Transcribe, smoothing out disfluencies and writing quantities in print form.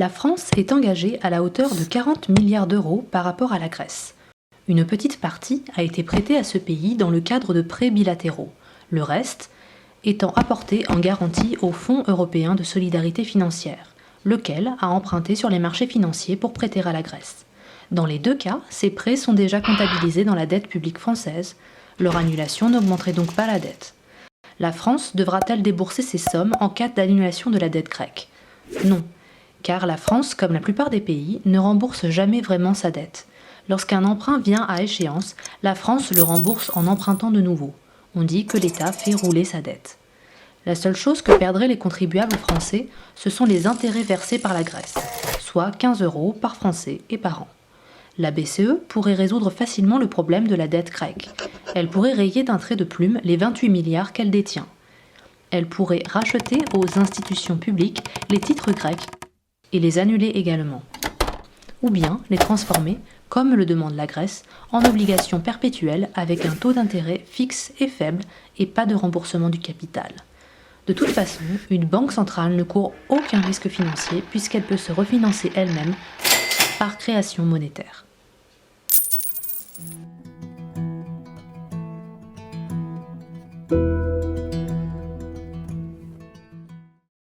La France est engagée à la hauteur de 40 milliards d'euros par rapport à la Grèce. Une petite partie a été prêtée à ce pays dans le cadre de prêts bilatéraux, le reste étant apporté en garantie au Fonds européen de solidarité financière, lequel a emprunté sur les marchés financiers pour prêter à la Grèce. Dans les deux cas, ces prêts sont déjà comptabilisés dans la dette publique française. Leur annulation n'augmenterait donc pas la dette. La France devra-t-elle débourser ces sommes en cas d'annulation de la dette grecque ? Non, car la France, comme la plupart des pays, ne rembourse jamais vraiment sa dette. Lorsqu'un emprunt vient à échéance, la France le rembourse en empruntant de nouveau. On dit que l'État fait rouler sa dette. La seule chose que perdraient les contribuables français, ce sont les intérêts versés par la Grèce, soit 15 € par Français et par an. La BCE pourrait résoudre facilement le problème de la dette grecque. Elle pourrait rayer d'un trait de plume les 28 milliards qu'elle détient. Elle pourrait racheter aux institutions publiques les titres grecs et les annuler également. Ou bien les transformer, comme le demande la Grèce, en obligations perpétuelles avec un taux d'intérêt fixe et faible et pas de remboursement du capital. De toute façon, une banque centrale ne court aucun risque financier puisqu'elle peut se refinancer elle-même par création monétaire.